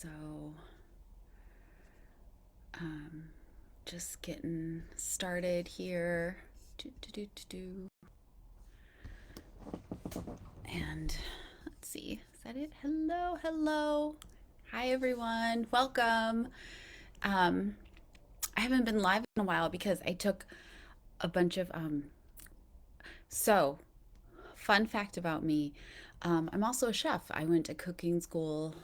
So, um, just getting started here. Do, do, do, do, do. And let's see. Is that it? Hello, hello. Hi, everyone. Welcome. Um, I haven't been live in a while because I took a bunch of. So, fun fact about me, I'm also a chef. I went to cooking school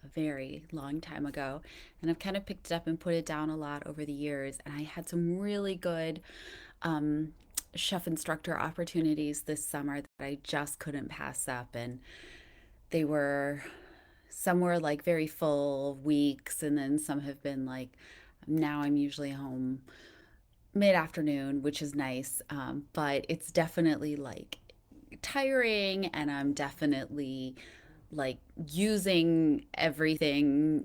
a very long time ago, and I've kind of picked it up and put it down a lot over the years. And I had some really good um, chef instructor opportunities this summer that I just couldn't pass up. And they were some were like very full weeks, and then some have been like now I'm usually home mid afternoon, which is nice. But it's definitely like tiring, and I'm definitely like using everything,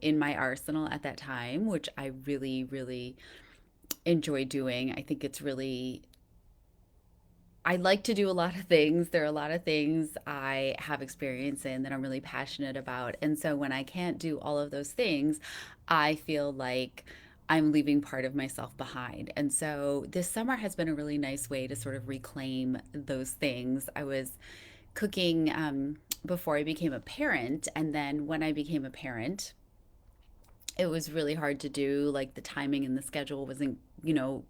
in my arsenal at that time, which I really, really enjoy doing. I think it's really I like to do a lot of things. There are a lot of things I have experience in that I'm really passionate about. And so when I can't do all of those things, I feel like I'm leaving part of myself behind. And so this summer has been a really nice way to sort of reclaim those things. I was cooking before I became a parent. And then when I became a parent, it was really hard to do. Like the timing and the schedule wasn't,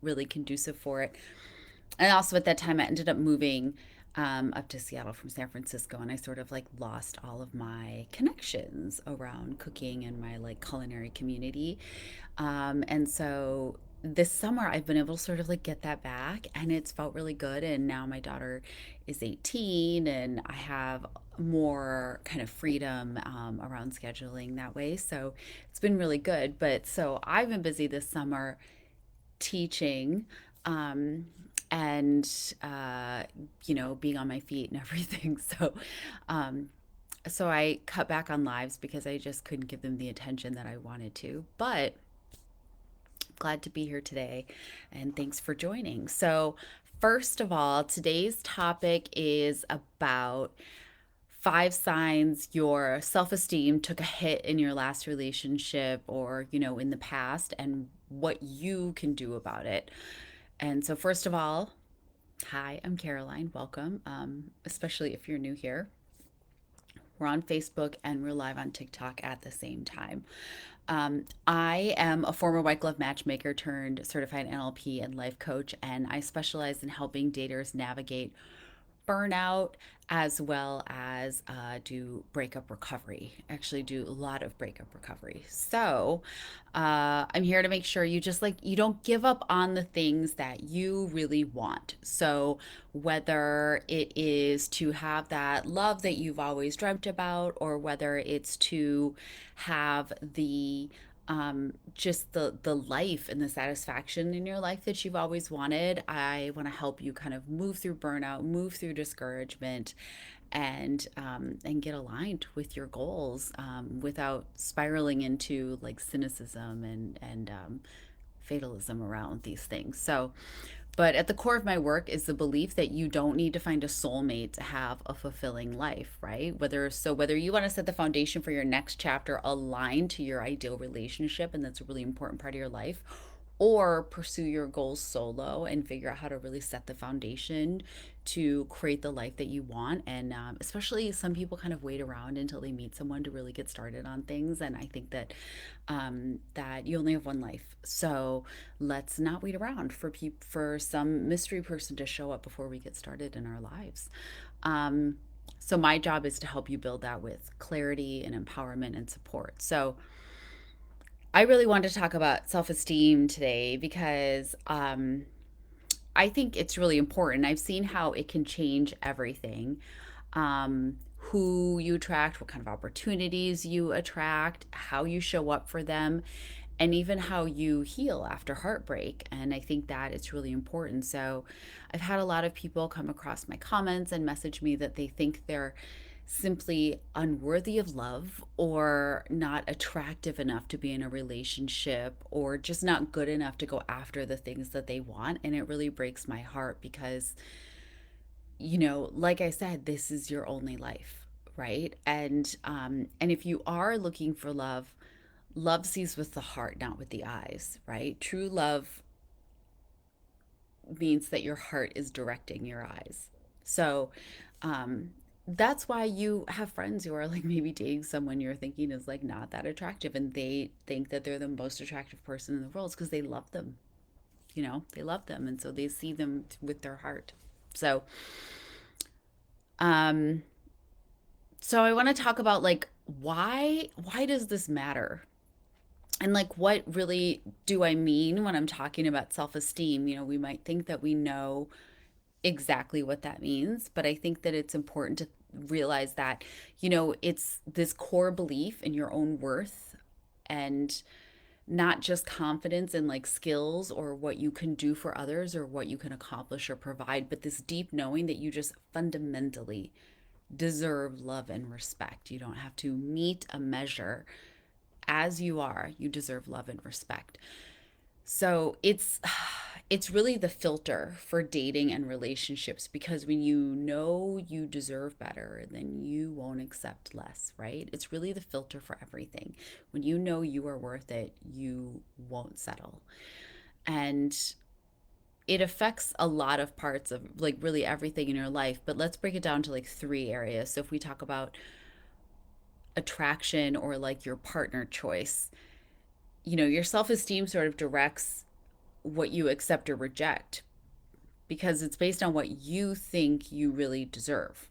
really conducive for it. And also at that time, I ended up moving up to Seattle from San Francisco, and I sort of like lost all of my connections around cooking and my like culinary community. And so this summer, I've been able to sort of like get that back, and it's felt really good. And now my daughter is 18, and I have more kind of freedom around scheduling that way. So it's been really good. But so I've been busy this summer teaching um, and being on my feet and everything. Um, so I cut back on lives because I just couldn't give them the attention that I wanted to. But glad to be here today, and thanks for joining. So first of all, today's topic is about 5 signs your self-esteem took a hit in your last relationship, or in the past, and what you can do about it. And so, first of all, hi, I'm Caroline. Welcome, especially if you're new here. We're on Facebook and we're live on TikTok at the same time. I am a former white glove matchmaker turned certified NLP and life coach, and I specialize in helping daters navigate burnout as well as do breakup recovery. Actually, do a lot of breakup recovery. So, I'm here to make sure you don't give up on the things that you really want. So, whether it is to have that love that you've always dreamt about, or whether it's to have the just the life and the satisfaction in your life that you've always wanted. I want to help you kind of move through burnout, move through discouragement, and get aligned with your goals without spiraling into like cynicism and fatalism around these things. But at the core of my work is the belief that you don't need to find a soulmate to have a fulfilling life, right? Whether you want to set the foundation for your next chapter aligned to your ideal relationship, and that's a really important part of your life, or pursue your goals solo and figure out how to really set the foundation to create the life that you want. And especially some people kind of wait around until they meet someone to really get started on things. And I think that you only have one life, so let's not wait around for some mystery person to show up before we get started in our lives. So my job is to help you build that with clarity and empowerment and support. So I really wanted to talk about self esteem today because I think it's really important. I've seen how it can change everything. Who you attract, what kind of opportunities you attract, how you show up for them, and even how you heal after heartbreak. And I think that it's really important. So I've had a lot of people come across my comments and message me that they think they're simply unworthy of love, or not attractive enough to be in a relationship, or just not good enough to go after the things that they want. And it really breaks my heart because, like I said, this is your only life. right? And if you are looking for love, love sees with the heart, not with the eyes, right? True love means that your heart is directing your eyes. So um, that's why you have friends who are like maybe dating someone you're thinking is like not that attractive, and they think that they're the most attractive person in the world because they love them. They love them, and so they see them with their heart. So, um, so I want to talk about like why does this matter? And like what really do I mean when I'm talking about self-esteem? We might think that we know exactly what that means, but I think that it's important to realize that, it's this core belief in your own worth, and not just confidence in like skills or what you can do for others or what you can accomplish or provide, but this deep knowing that you just fundamentally deserve love and respect. You don't have to meet a measure. As you are, you deserve love and respect. So it's really the filter for dating and relationships, because when you know you deserve better, then you won't accept less, right? It's really the filter for everything. When you know you are worth it, you won't settle. And it affects a lot of parts of like really everything in your life, but let's break it down to like three areas. So if we talk about attraction or like your partner choice, your self-esteem sort of directs what you accept or reject, because it's based on what you think you really deserve,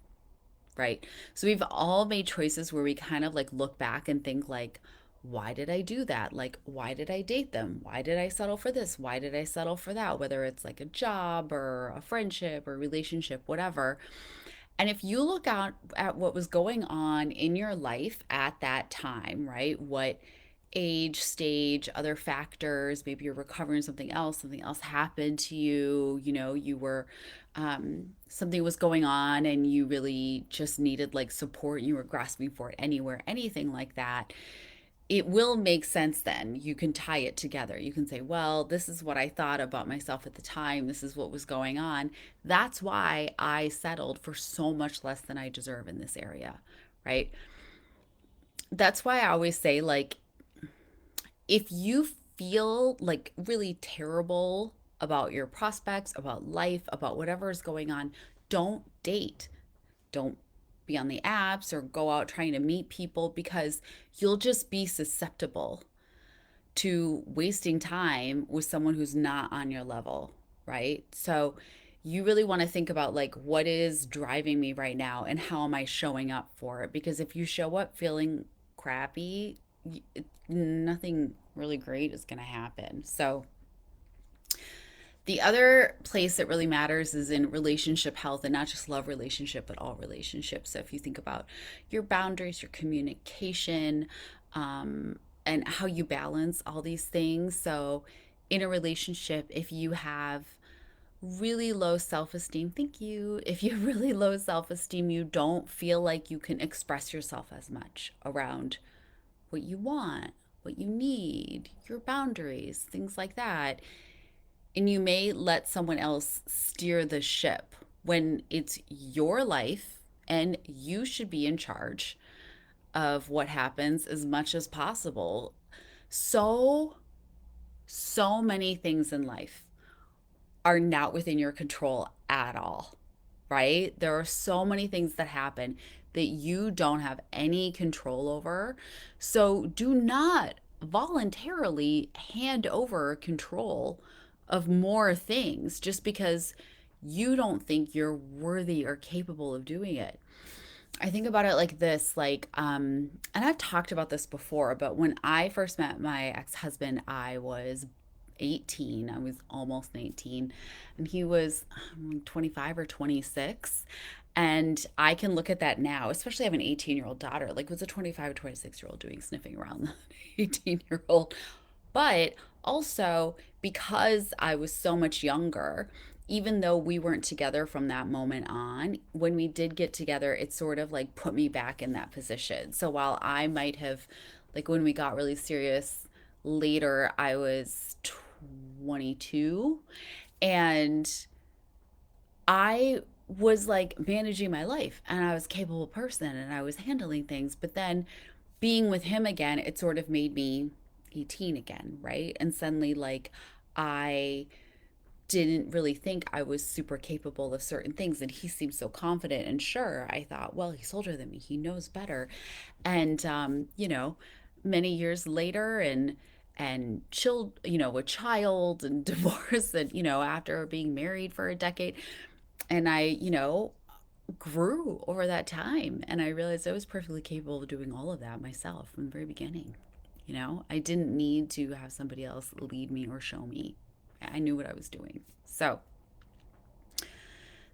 right? So we've all made choices where we kind of like look back and think like, why did I do that? Like, why did I date them? Why did I settle for this? Why did I settle for that? Whether it's like a job or a friendship or relationship, whatever. And if you look out at what was going on in your life at that time, right? What age, stage, other factors, maybe you're recovering something else happened to you, you were, something was going on and you really just needed like support, you were grasping for it anywhere, anything like that. It will make sense then. You can tie it together. You can say, well, this is what I thought about myself at the time. This is what was going on. That's why I settled for so much less than I deserve in this area, right? That's why I always say, like, if you feel like really terrible about your prospects, about life, about whatever is going on, don't date. Don't be on the apps or go out trying to meet people, because you'll just be susceptible to wasting time with someone who's not on your level, right? So you really want to think about like what is driving me right now and how am I showing up for it? Because if you show up feeling crappy, nothing really great is going to happen. So the other place that really matters is in relationship health, and not just love relationship, but all relationships. So if you think about your boundaries, your communication, and how you balance all these things. So in a relationship, if you have really low self esteem, thank you. If you have really low self esteem, you don't feel like you can express yourself as much around what you want, what you need, your boundaries, things like that, and you may let someone else steer the ship when it's your life and you should be in charge of what happens as much as possible. So, so many things in life are not within your control at all, right? There are so many things that happen that you don't have any control over. So do not voluntarily hand over control of more things just because you don't think you're worthy or capable of doing it. I think about it like this, like, and I've talked about this before, but when I first met my ex-husband, I was 18. I was almost 19, and he was 25 or 26. And I can look at that now, especially I have an 18-year-old daughter. Like, what's a 25 or 26-year-old doing sniffing around the 18-year-old? But also, because I was so much younger, even though we weren't together from that moment on, when we did get together, it sort of like put me back in that position. So while I might have, like, when we got really serious later, I was 22, and I was like managing my life, and I was a capable person and I was handling things. But then being with him again, it sort of made me 18 again, right? And suddenly, like, I didn't really think I was super capable of certain things. And he seemed so confident and sure. I thought, well, he's older than me, he knows better. And, many years later, a child and divorce, and, after being married for a decade, and I, grew over that time. And I realized I was perfectly capable of doing all of that myself from the very beginning. I didn't need to have somebody else lead me or show me. I knew what I was doing. So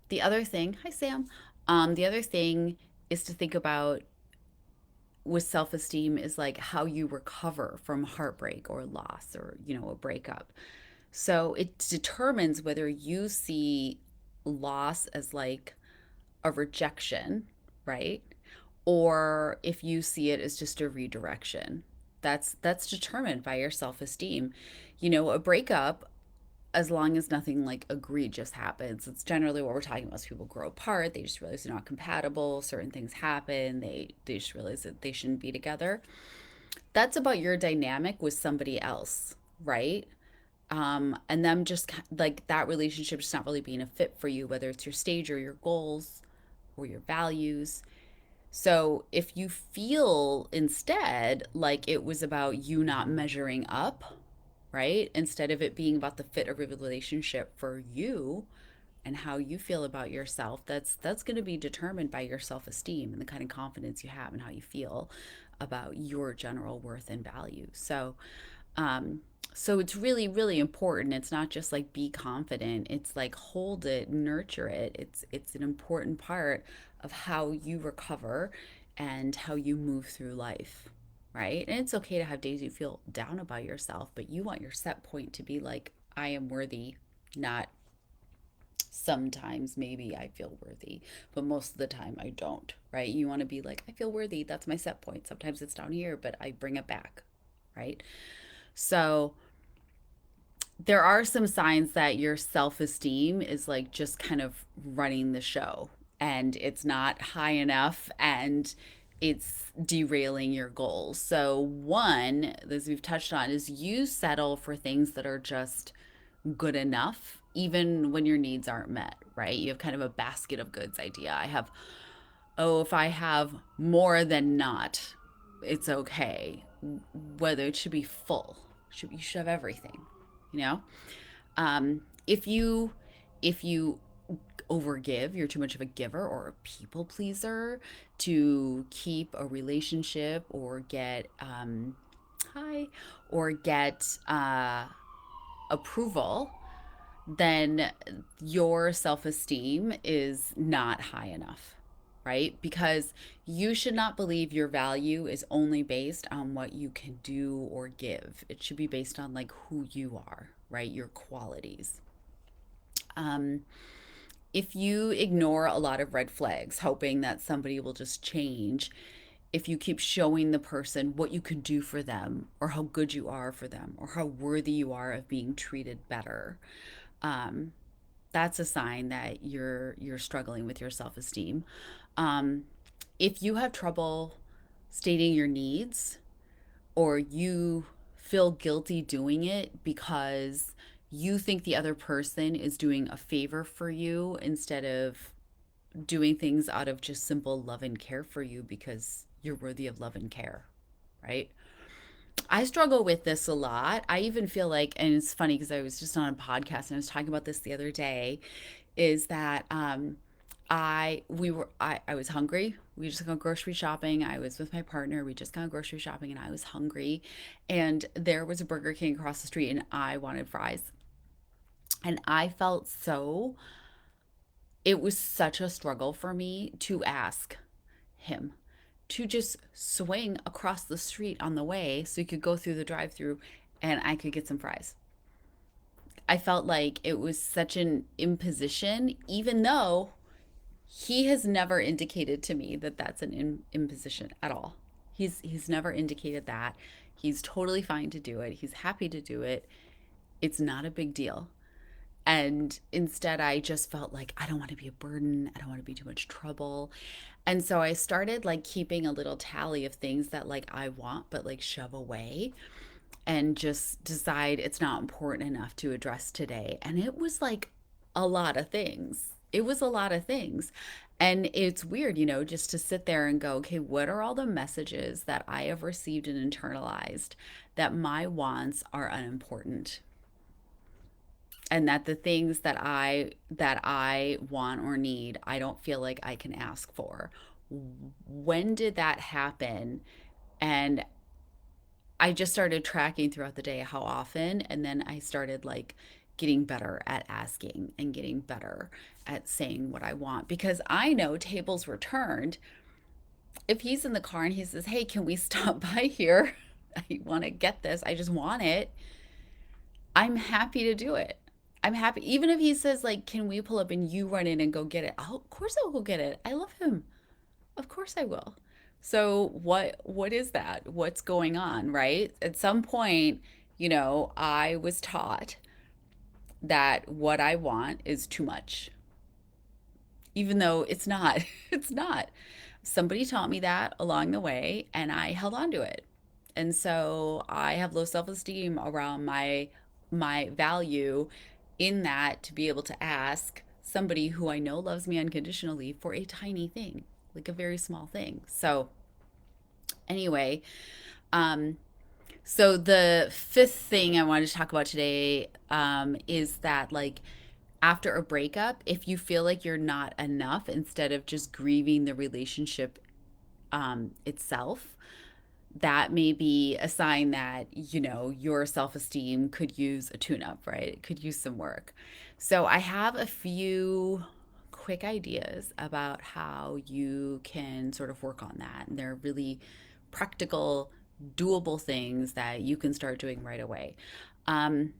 the other thing, hi Sam, the other thing is to think about with self esteem is like how you recover from heartbreak or loss or, a breakup. So it determines whether you see loss as like a rejection, right? Or if you see it as just a redirection. That's determined by your self-esteem. A breakup, as long as nothing like egregious happens, it's generally what we're talking about. Is people grow apart, they just realize they're not compatible, certain things happen, they just realize that they shouldn't be together. That's about your dynamic with somebody else, right? And them just like that relationship just not really being a fit for you, whether it's your stage or your goals or your values. So if you feel instead like it was about you not measuring up, right? Instead of it being about the fit of a relationship for you and how you feel about yourself, that's going to be determined by your self-esteem and the kind of confidence you have and how you feel about your general worth and value. Um, so it's really, really important. It's not just like be confident. It's like hold it, nurture it. It's an important part of how you recover and how you move through life, right? And it's okay to have days you feel down about yourself, but you want your set point to be like, I am worthy, not sometimes maybe I feel worthy, but most of the time I don't, right? You want to be like, I feel worthy. That's my set point. Sometimes it's down here, but I bring it back, right? So there are some signs that your self esteem is like just kind of running the show and it's not high enough and it's derailing your goals. So, one, as we've touched on, is you settle for things that are just good enough, even when your needs aren't met, right? You have kind of a basket of goods idea. If I have more than not, it's okay. Whether it should be full, you should have everything, you know? If you overgive, you're too much of a giver or a people pleaser to keep a relationship or get hi or get approval, then your self-esteem is not high enough, right? Because you should not believe your value is only based on what you can do or give. It should be based on like who you are, right? Your qualities. Um, if you ignore a lot of red flags, hoping that somebody will just change, if you keep showing the person what you can do for them, or how good you are for them, or how worthy you are of being treated better, um, that's a sign that you're struggling with your self-esteem. Um, if you have trouble stating your needs, or you feel guilty doing it because you think the other person is doing a favor for you instead of doing things out of just simple love and care for you because you're worthy of love and care, right? I struggle with this a lot. I even feel like, and it's funny because I was just on a podcast and I was talking about this the other day, is that I was hungry. We just gone grocery shopping. I was with my partner. We just gone grocery shopping and I was hungry. And there was a Burger King across the street and I wanted fries. And I felt it was such a struggle for me to ask him to just swing across the street on the way so he could go through the drive through and I could get some fries. I felt like it was such an imposition, even though he has never indicated to me that that's an imposition at all. He's never indicated that. He's totally fine to do it. He's happy to do it. It's not a big deal. And instead, I just felt like I don't want to be a burden. I don't want to be too much trouble. And so I started like keeping a little tally of things that like I want, but like shove away and just decide it's not important enough to address today. And it was like a lot of things. It was a lot of things. And it's weird, just to sit there and go, okay, what are all the messages that I have received and internalized that my wants are unimportant? And that the things that I want or need, I don't feel like I can ask for. When did that happen? And I just started tracking throughout the day how often, and then I started like getting better at asking and getting better at saying what I want because I know tables were turned. If he's in the car and he says, "Hey, can we stop by here? I want to get this. I just want it." I'm happy to do it. I'm happy even if he says like, "Can we pull up and you run in and go get it?" Oh, of course I'll go get it. I love him. Of course I will. So what is that? What's going on, right? At some point, I was taught that what I want is too much, even though it's not. It's not. Somebody taught me that along the way, and I held on to it. And so I have low self-esteem around my value in that to be able to ask somebody who I know loves me unconditionally for a tiny thing, like a very small thing. So anyway, um, so the fifth thing I wanted to talk about today is that like after a breakup, if you feel like you're not enough, instead of just grieving the relationship itself, that may be a sign that, your self esteem could use a tune up, right? It could use some work. So I have a few quick ideas about how you can sort of work on that. And they're really practical, doable things that you can start doing right away. Um,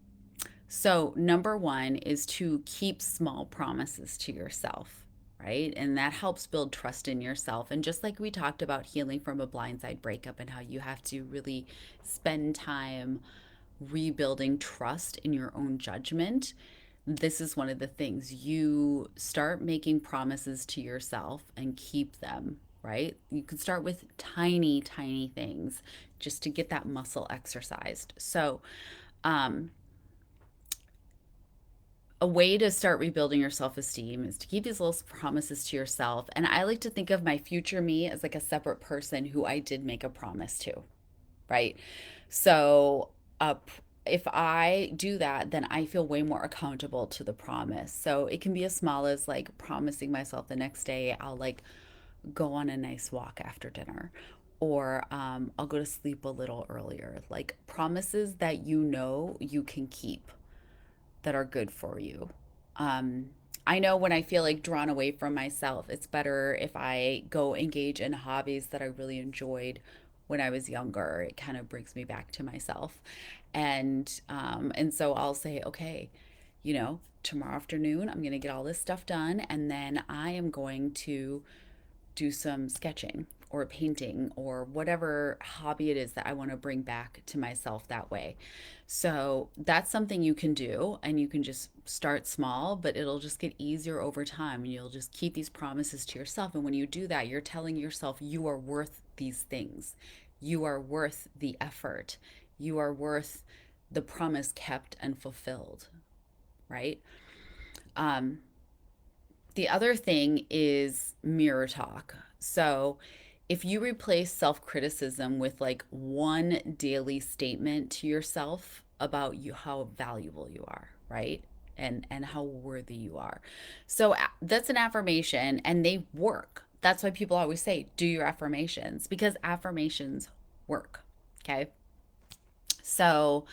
so, number one is to keep small promises to yourself, right? And that helps build trust in yourself. And just like we talked about healing from a blindside breakup and how you have to really spend time rebuilding trust in your own judgment, this is one of the things. You start making promises to yourself and keep them, right? You can start with tiny, tiny things just to get that muscle exercised. So, um, a way to start rebuilding your self esteem is to keep these little promises to yourself. And I like to think of my future me as like a separate person who I did make a promise to, right? So, uh, if I do that, then I feel way more accountable to the promise. So it can be as small as like promising myself the next day I'll like go on a nice walk after dinner, or I'll go to sleep a little earlier. Like promises that you can keep that are good for you. Um, I know when I feel like drawn away from myself, it's better if I go engage in hobbies that I really enjoyed when I was younger. It kind of brings me back to myself, and so I'll say, okay, tomorrow afternoon I'm going to get all this stuff done, and then I am going to do some sketching or painting or whatever hobby it is that I want to bring back to myself that way. So that's something you can do, and you can just start small, but it'll just get easier over time. And you'll just keep these promises to yourself. And when you do that, you're telling yourself you are worth these things. You are worth the effort. You are worth the promise kept and fulfilled, right? Um, the other thing is mirror talk. So, if you replace self criticism with like one daily statement to yourself about you, how valuable you are, right? And how worthy you are. So that's an affirmation, and they work. That's why people always say do your affirmations, because affirmations work. Okay. So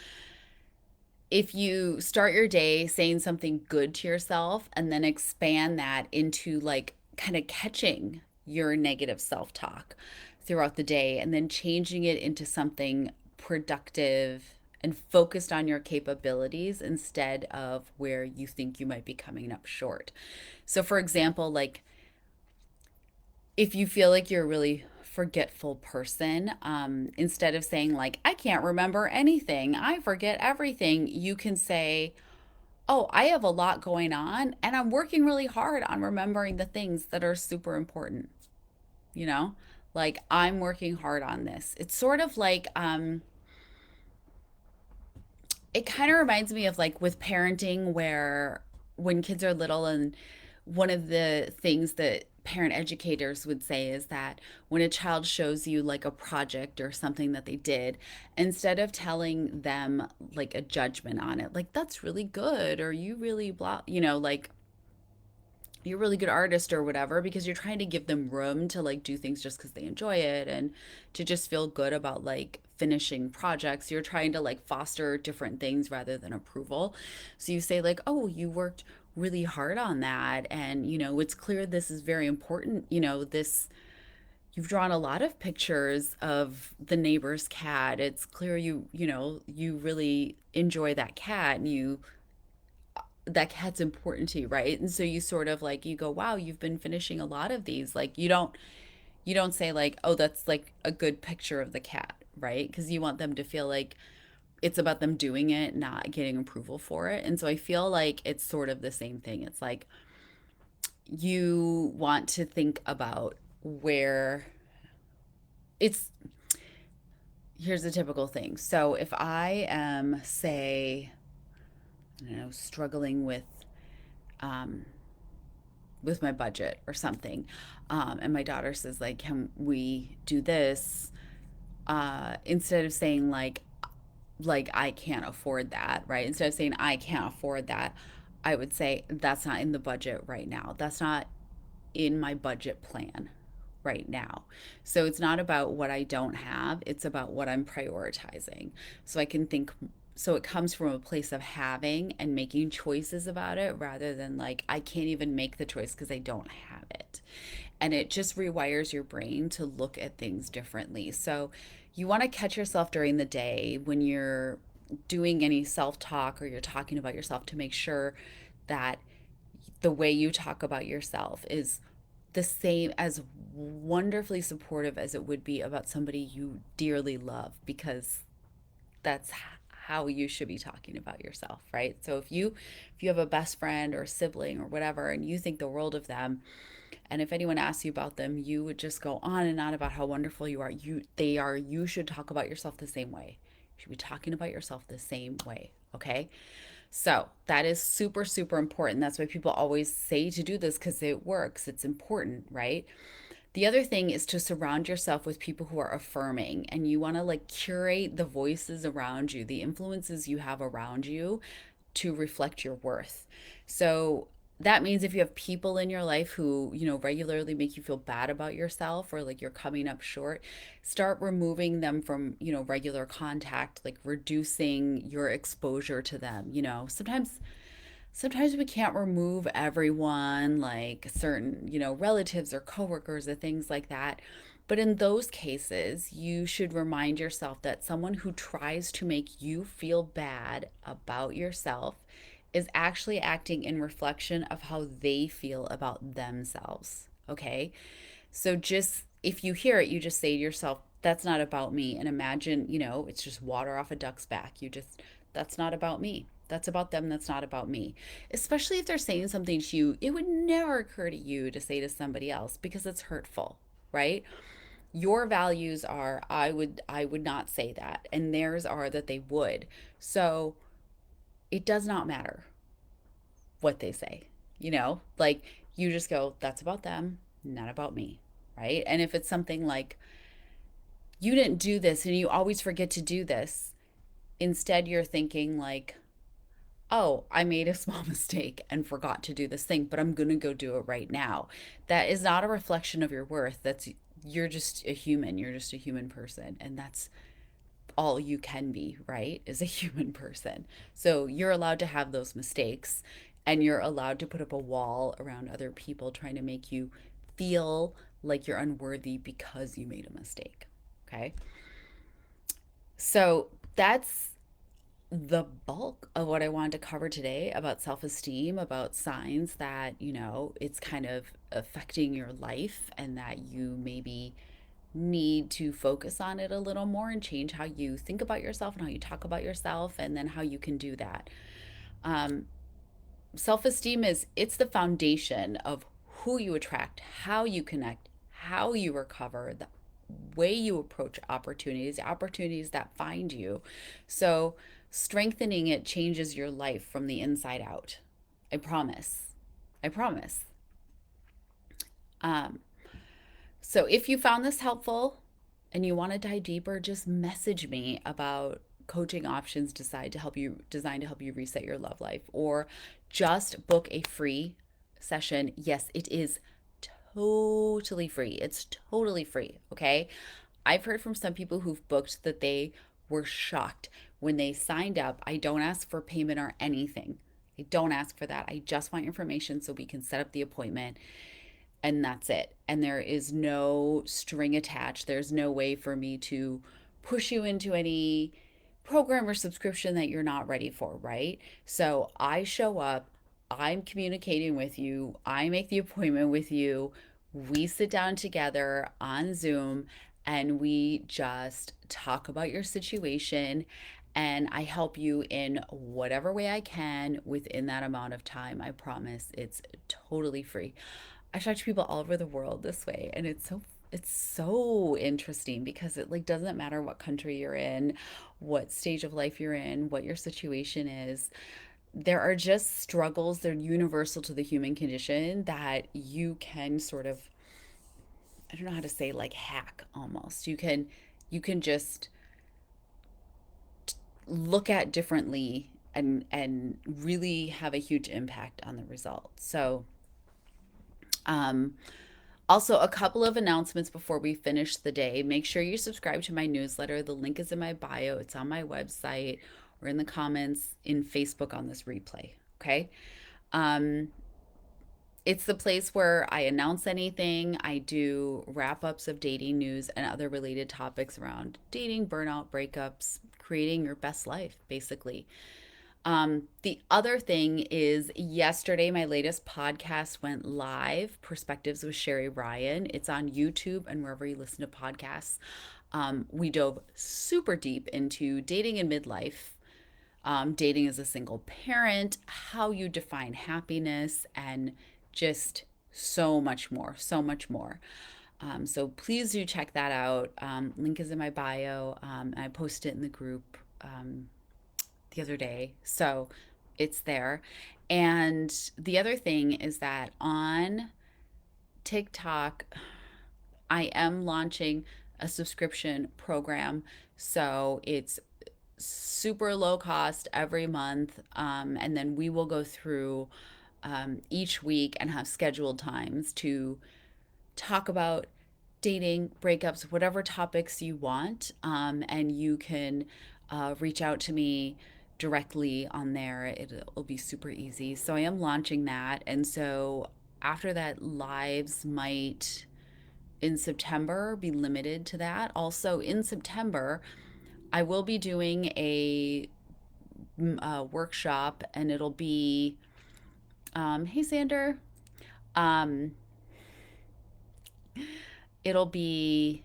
if you start your day saying something good to yourself and then expand that into like kind of catching your negative self talk throughout the day and then changing it into something productive and focused on your capabilities instead of where you think you might be coming up short. So, for example, like if you feel like you're a really forgetful person, instead of saying, like, I can't remember anything, I forget everything, you can say, oh, I have a lot going on and I'm working really hard on remembering the things that are super important, you know? Like I'm working hard on this. It's sort of like it kind of reminds me of like with parenting where when kids are little, and one of the things that parent educators would say is that when a child shows you like a project or something that they did, instead of telling them like a judgment on it, like that's really good or you really blah, like you're a really good artist or whatever, because you're trying to give them room to like do things just because they enjoy it and to just feel good about like finishing projects. You're trying to like foster different things rather than approval. So you say like, oh, you worked really hard on that, and it's clear this is very important. This, you've drawn a lot of pictures of the neighbor's cat. It's clear you really enjoy that cat, and that cat's important to you, right? And so you sort of like you go, wow, you've been finishing a lot of these. Like you don't say like, oh, that's like a good picture of the cat, right? Because you want them to feel like it's about them doing it, not getting approval for it. And so I feel like it's sort of the same thing. It's like you want to think about where it's, here's a typical thing. So if I am, say, I don't know, struggling um with my budget or something, and my daughter says like, can we do this, instead of saying like I can't afford that, right? Instead of saying I can't afford that, I would say that's not in the budget right now, that's not in my budget plan right now. So it's not about what I don't have, it's about what I'm prioritizing. So I can think, so it comes from a place of having and making choices about it rather than like I can't even make the choice because I don't have it. And it just rewires your brain to look at things differently. So you want to catch yourself during the day when you're doing any self talk or you're talking about yourself to make sure that the way you talk about yourself is the same, as wonderfully supportive as it would be about somebody you dearly love, because that's how you should be talking about yourself, right? So if you have a best friend or a sibling or whatever and you think the world of them, and if anyone asks you about them, you would just go on and on about how wonderful you should talk about yourself the same way. You should be talking about yourself the same way, okay? So that is super, super important. That's why people always say to do this, because it works. It's important, right? The other thing is to surround yourself with people who are affirming, and you want to like curate the voices around you, the influences you have around you to reflect your worth. So that means if you have people in your life who, regularly make you feel bad about yourself or like you're coming up short, start removing them from, regular contact, like reducing your exposure to them. Sometimes we can't remove everyone, like certain, relatives or coworkers or things like that. But in those cases, you should remind yourself that someone who tries to make you feel bad about yourself is actually acting in reflection of how they feel about themselves. Okay. So just if you hear it, you just say to yourself, that's not about me. And imagine, it's just water off a duck's back. That's not about me. That's about them. That's not about me. Especially if they're saying something to you, it would never occur to you to say to somebody else because it's hurtful, right? Your values are I would not say that, and theirs are that they would. So it does not matter what they say, like you just go, that's about them, not about me, right? And if it's something like, you didn't do this and you always forget to do this, instead you're thinking like, oh, I made a small mistake and forgot to do this thing, but I'm going to go do it right now. That is not a reflection of your worth. You're just a human. You're just a human person. And that's all you can be, right? Is a human person. So you're allowed to have those mistakes, and you're allowed to put up a wall around other people trying to make you feel like you're unworthy because you made a mistake. Okay. So that's the bulk of what I wanted to cover today about self esteem, about signs that, it's kind of affecting your life and that you maybe need to focus on it a little more and change how you think about yourself and how you talk about yourself, and then how you can do that. self-esteem is it's the foundation of who you attract, how you connect, how you recover, the way you approach opportunities, opportunities that find you. So strengthening it changes your life from the inside out. I promise. I promise. Um, so if you found this helpful and you want to dive deeper, just message me about coaching options designed to help you reset your love life, or just book a free session. Yes, it is totally free. It's totally free, okay? I've heard from some people who've booked that they were shocked when they signed up. I don't ask for payment or anything. I don't ask for that. I just want information so we can set up the appointment, and that's it. And there is no string attached. There's no way for me to push you into any program or subscription that you're not ready for, right? So I show up, I'm communicating with you, I make the appointment with you, we sit down together on Zoom, and we just talk about your situation. And I help you in whatever way I can within that amount of time. I promise it's totally free. I talk to people all over the world this way, and it's so interesting because it like doesn't matter what country you're in, what stage of life you're in, what your situation is. There are just struggles, they're universal to the human condition that you can sort of, I don't know how to say, like hack almost. You can just look at differently and really have a huge impact on the result. So um also, a couple of announcements before we finish the day. Make sure you subscribe to my newsletter. The link is in my bio, it's on my website, or in the comments in Facebook on this replay. Okay. Um, it's the place where I announce anything. I do wrap ups of dating news and other related topics around dating, burnout, breakups, creating your best life, basically. The other thing is, yesterday, my latest podcast went live, Perspectives with Sherry Ryan. It's on YouTube and wherever you listen to podcasts. We dove super deep into dating in midlife, dating as a single parent, how you define happiness, and just so much more, so much more. So please do check that out. Link is in my bio. I posted it in the group the other day. So it's there. And the other thing is that on TikTok, I am launching a subscription program. So it's super low cost every month. And then we will go through each week and have scheduled times to talk about dating, breakups, whatever topics you want. And you can reach out to me directly on there. It'll be super easy. So I am launching that. And so after that, lives might in September be limited to that. Also, in September, I will be doing a workshop, and it'll be, hey, Xander. Um, it'll be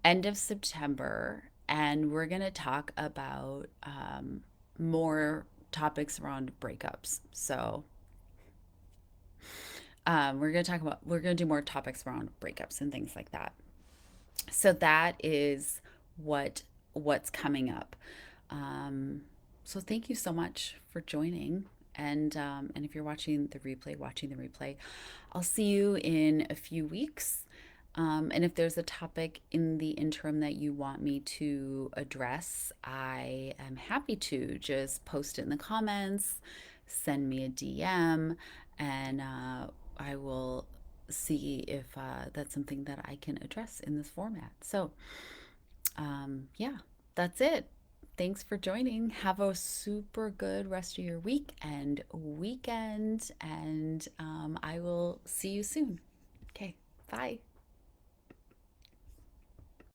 end of September, and we're going to talk about more topics around breakups. So we're going to do more topics around breakups and things like that. So that is what's coming up. Um, so thank you so much for joining. And if you're watching the replay, I'll see you in a few weeks. And if there's a topic in the interim that you want me to address, I am happy to just post it in the comments, send me a DM, and I will see if that's something that I can address in this format. So, yeah, that's it. Thanks for joining. Have a super good rest of your week and weekend, and I will see you soon. Okay, bye.